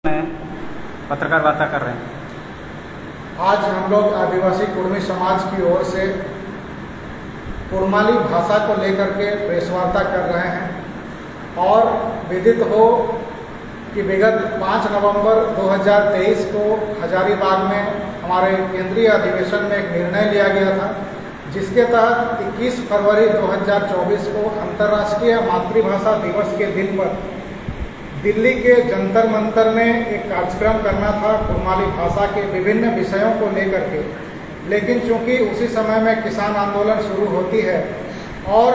में पत्रकार वार्ता कर रहे हैं। आज हम लोग आदिवासी कुर्मी समाज की ओर से कुड़माली भाषा को लेकर के प्रेस वार्ता कर रहे हैं और विदित हो कि विगत 5 नवंबर 2023 को हजारीबाग में हमारे केंद्रीय अधिवेशन में एक निर्णय लिया गया था, जिसके तहत 21 फरवरी 2024 को अंतर्राष्ट्रीय मातृभाषा दिवस के दिन पर दिल्ली के जंतर मंतर में एक कार्यक्रम करना था कुड़माली भाषा के विभिन्न विषयों को लेकर के। लेकिन चूंकि उसी समय में किसान आंदोलन शुरू होती है और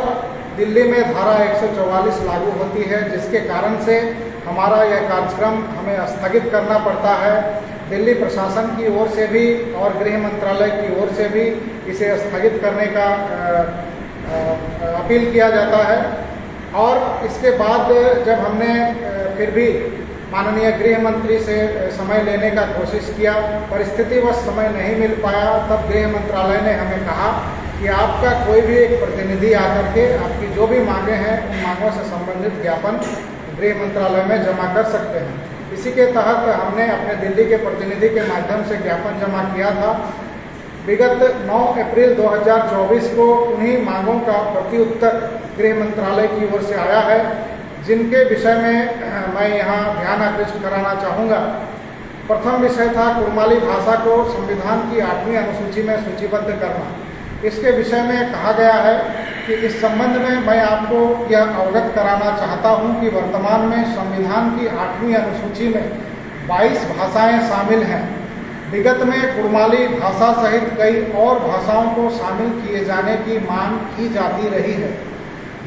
दिल्ली में धारा 144 लागू होती है, जिसके कारण से हमारा यह कार्यक्रम हमें स्थगित करना पड़ता है। दिल्ली प्रशासन की ओर से भी और गृह मंत्रालय की ओर से भी इसे स्थगित करने का अपील किया जाता है। और इसके बाद जब हमने फिर भी माननीय गृह मंत्री से समय लेने का कोशिश किया, परिस्थितिवश समय नहीं मिल पाया, तब गृह मंत्रालय ने हमें कहा कि आपका कोई भी एक प्रतिनिधि आकर के आपकी जो भी मांगे हैं उन मांगों से संबंधित ज्ञापन गृह मंत्रालय में जमा कर सकते हैं। इसी के तहत हमने अपने दिल्ली के प्रतिनिधि के माध्यम से ज्ञापन जमा किया था। विगत 9 अप्रैल 2024 को उन्हीं मांगों का प्रत्युत्तर गृह मंत्रालय की ओर से आया है, जिनके विषय में मैं यहाँ ध्यान आकृष्ट कराना चाहूँगा। प्रथम विषय था कुड़माली भाषा को संविधान की 8वीं अनुसूची में सूचीबद्ध करना। इसके विषय में कहा गया है कि इस संबंध में मैं आपको यह अवगत कराना चाहता हूँ कि वर्तमान में संविधान की 8वीं अनुसूची में 22 भाषाएँ शामिल हैं। विगत में कुड़माली भाषा सहित कई और भाषाओं को शामिल किए जाने की मांग की जाती रही है।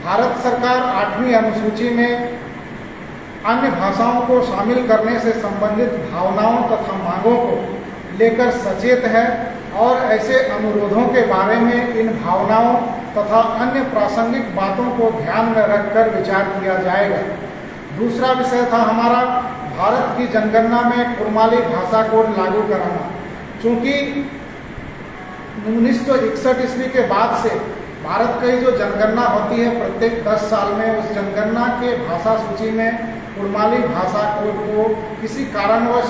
भारत सरकार 8वीं अनुसूची में अन्य भाषाओं को शामिल करने से संबंधित भावनाओं तथा मांगों को लेकर सचेत है और ऐसे अनुरोधों के बारे में इन भावनाओं तथा अन्य प्रासंगिक बातों को ध्यान में रखकर विचार किया जाएगा। दूसरा विषय था हमारा भारत की जनगणना में कुड़माली भाषा को लागू कराना। चूँकि 1961 ईस्वी के बाद से भारत की जो जनगणना होती है प्रत्येक 10 साल में, उस जनगणना के भाषा सूची में कुड़माली भाषा को किसी कारणवश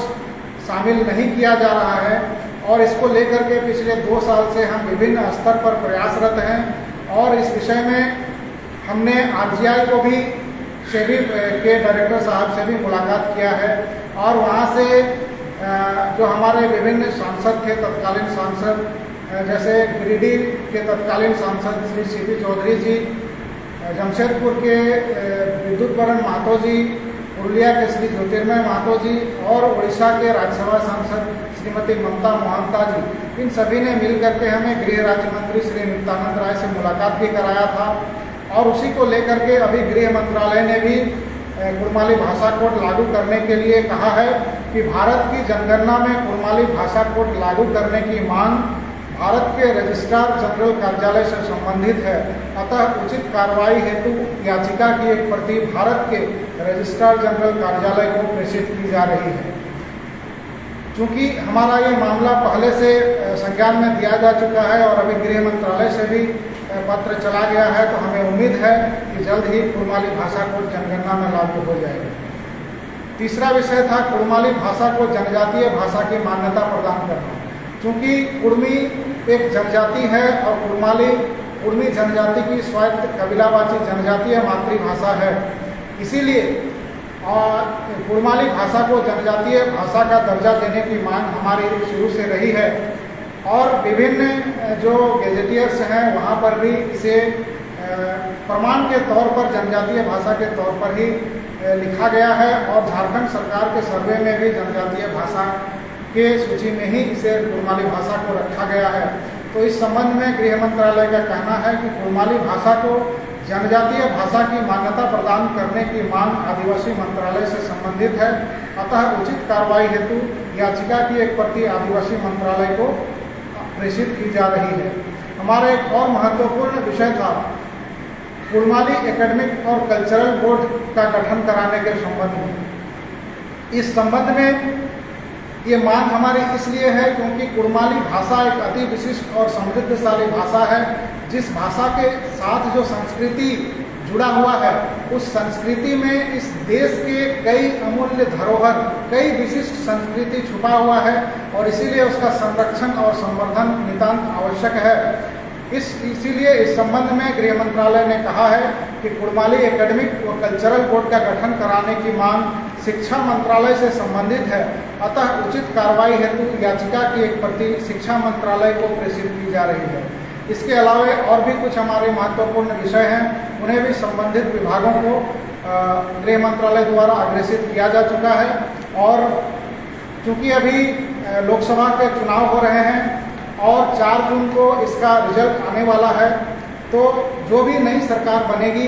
शामिल नहीं किया जा रहा है और इसको लेकर के पिछले 2 साल से हम विभिन्न स्तर पर प्रयासरत हैं। और इस विषय में हमने आरजीआई को भी सेबी के डायरेक्टर साहब से भी मुलाकात किया है और वहाँ से जो हमारे विभिन्न सांसद थे, तत्कालीन सांसद जैसे गिरिडीह के तत्कालीन सांसद श्री सीपी चौधरी जी, जमशेदपुर के विद्युत वरण महतो जी, पुरुलिया के श्री ज्योतिर्मय महतो जी और उड़ीसा के राज्यसभा सांसद श्रीमती ममता मोहंता जी, इन सभी ने मिलकर के हमें गृह राज्य मंत्री श्री नित्यानंद राय से मुलाकात भी कराया था। और उसी को लेकर के अभी गृह मंत्रालय ने भी कुड़माली भाषा कोड लागू करने के लिए कहा है कि भारत की जनगणना में कुड़माली भाषा कोड लागू करने की मांग भारत के रजिस्ट्रार जनरल कार्यालय से संबंधित है। अतः उचित कार्रवाई हेतु याचिका की एक प्रति भारत के रजिस्ट्रार जनरल कार्यालय को प्रेषित की जा रही है। चूँकि हमारा ये मामला पहले से संज्ञान में दिया जा चुका है और अभी गृह मंत्रालय से भी पत्र चला गया है, तो हमें उम्मीद है कि जल्द ही कुड़माली भाषा को जनगणना में लागू हो जाएगा। तीसरा विषय था कुड़माली भाषा को जनजातीय भाषा की मान्यता प्रदान करना। क्योंकि कुड़मी एक जनजाति है और कुड़मी जनजाति की स्वायत्त कबीलावाची जनजातीय मातृभाषा है, इसीलिए कुड़माली भाषा को जनजातीय भाषा का दर्जा देने की मांग हमारी शुरू से रही है और विभिन्न जो गेजेटियर्स हैं वहाँ पर भी इसे प्रमाण के तौर पर जनजातीय भाषा के तौर पर ही लिखा गया है और झारखंड सरकार के सर्वे में भी जनजातीय भाषा के सूची में ही इसे कुड़माली भाषा को रखा गया है। तो इस संबंध में गृह मंत्रालय का कहना है कि कुड़माली भाषा को जनजातीय भाषा की मान्यता प्रदान करने की मांग आदिवासी मंत्रालय से संबंधित है। अतः उचित कार्रवाई हेतु याचिका की एक प्रति आदिवासी मंत्रालय को प्रेषित की जा रही है। हमारा एक और महत्वपूर्ण विषय था कुड़माली एकेडमिक और कल्चरल बोर्ड का गठन कराने के संबंध में। इस संबंध में ये मांग हमारी इसलिए है क्योंकि कुड़माली भाषा एक अति विशिष्ट और समृद्धशाली भाषा है, जिस भाषा के साथ जो संस्कृति जुड़ा हुआ है, उस संस्कृति में इस देश के कई अमूल्य धरोहर, कई विशिष्ट संस्कृति छुपा हुआ है और इसीलिए उसका संरक्षण और संवर्धन नितांत आवश्यक है। इसीलिए इस संबंध में गृह मंत्रालय ने कहा है कि कुड़माली एकेडमिक व कल्चरल बोर्ड का गठन कराने की मांग शिक्षा मंत्रालय से संबंधित है। अतः उचित कार्रवाई हेतु याचिका की एक प्रति शिक्षा मंत्रालय को प्रेषित की जा रही है। इसके अलावा और भी कुछ हमारे महत्वपूर्ण विषय हैं, उन्हें भी संबंधित विभागों को गृह मंत्रालय द्वारा अग्रेसित किया जा चुका है। और चूंकि अभी लोकसभा के चुनाव हो रहे हैं और 4 जून को इसका रिजल्ट आने वाला है, तो जो भी नई सरकार बनेगी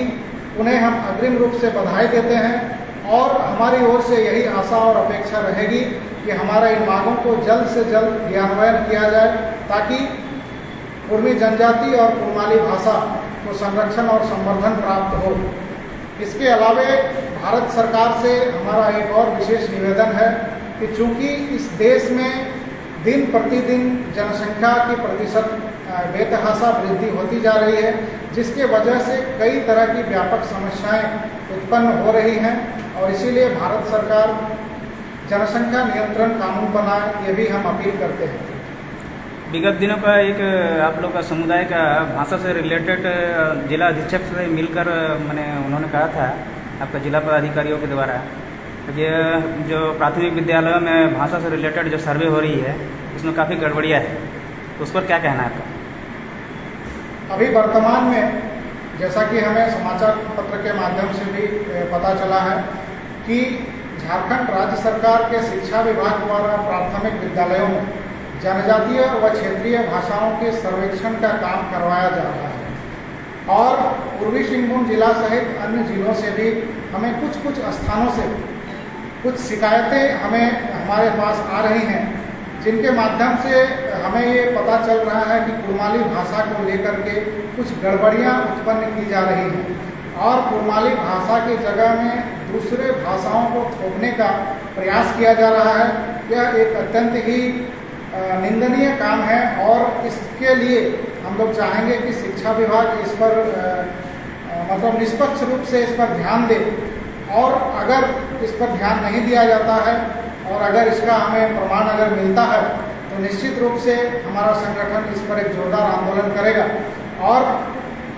उन्हें हम अग्रिम रूप से बधाई देते हैं और हमारी ओर से यही आशा और अपेक्षा रहेगी कि हमारा इन मांगों को जल्द से जल्द क्रियान्वयन किया जाए ताकि कुर्मी जनजाति और कुड़माली भाषा को संरक्षण और संवर्धन प्राप्त हो। इसके अलावा भारत सरकार से हमारा एक और विशेष निवेदन है कि चूंकि इस देश में दिन प्रतिदिन जनसंख्या की प्रतिशत बेतहाशा वृद्धि होती जा रही है, जिसके वजह से कई तरह की व्यापक समस्याएं उत्पन्न हो रही हैं और इसीलिए भारत सरकार जनसंख्या नियंत्रण कानून बनाए, ये भी हम अपील करते हैं। विगत दिनों का एक आप लोग का समुदाय का भाषा से रिलेटेड जिला अधीक्षक से मिलकर मैंने उन्होंने कहा था आपका जिला पदाधिकारियों के द्वारा ये जो प्राथमिक विद्यालयों में भाषा से रिलेटेड जो सर्वे हो रही है इसमें काफ़ी गड़बड़ियाँ है, तो उस पर क्या कहना है आपका? अभी वर्तमान में जैसा कि हमें समाचार पत्र के माध्यम से भी पता चला है कि झारखंड राज्य सरकार के शिक्षा विभाग द्वारा प्राथमिक विद्यालयों में जनजातीय व क्षेत्रीय भाषाओं के सर्वेक्षण का काम करवाया जा रहा है और पूर्वी सिंहभूम जिला सहित अन्य जिलों से भी हमें कुछ स्थानों से कुछ शिकायतें हमारे पास आ रही हैं, जिनके माध्यम से हमें ये पता चल रहा है कि कुड़माली भाषा को लेकर के कुछ गड़बड़ियाँ उत्पन्न की जा रही हैं और कुड़माली भाषा की जगह में दूसरे भाषाओं को थोपने का प्रयास किया जा रहा है। यह एक अत्यंत ही निंदनीय काम है और इसके लिए हम लोग चाहेंगे कि शिक्षा विभाग इस पर मतलब निष्पक्ष रूप से इस पर ध्यान दे और अगर इस पर ध्यान नहीं दिया जाता है और अगर इसका हमें प्रमाण अगर मिलता है तो निश्चित रूप से हमारा संगठन इस पर एक जोरदार आंदोलन करेगा और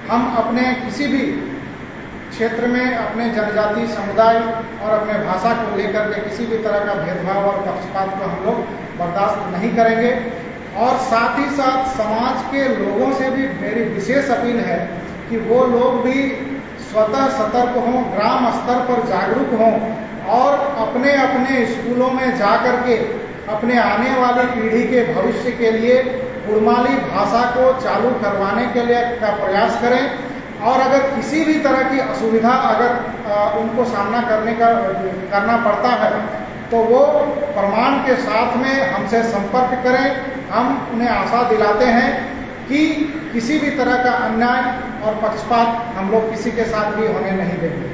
हम अपने किसी भी क्षेत्र में अपने जनजाति समुदाय और अपने भाषा को लेकर के किसी भी तरह का भेदभाव और पक्षपात को हम लोग बर्दाश्त नहीं करेंगे। और साथ ही साथ समाज के लोगों से भी मेरी विशेष अपील है कि वो लोग भी स्वतः सतर्क हों, ग्राम स्तर पर जागरूक हों और अपने अपने स्कूलों में जा कर के अपने आने वाली पीढ़ी के भविष्य के लिए कुड़माली भाषा को चालू करवाने के लिए का प्रयास करें और अगर किसी भी तरह की असुविधा अगर उनको सामना करना पड़ता है तो वो प्रमाण के साथ में हमसे संपर्क करें। हम उन्हें आशा दिलाते हैं कि किसी भी तरह का अन्याय और पक्षपात हम लोग किसी के साथ भी होने नहीं देंगे।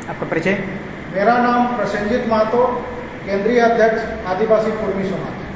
आपका परिचय? मेरा नाम प्रसेनजीत महतो, केंद्रीय अध्यक्ष आदिवासी कुर्मी समाज।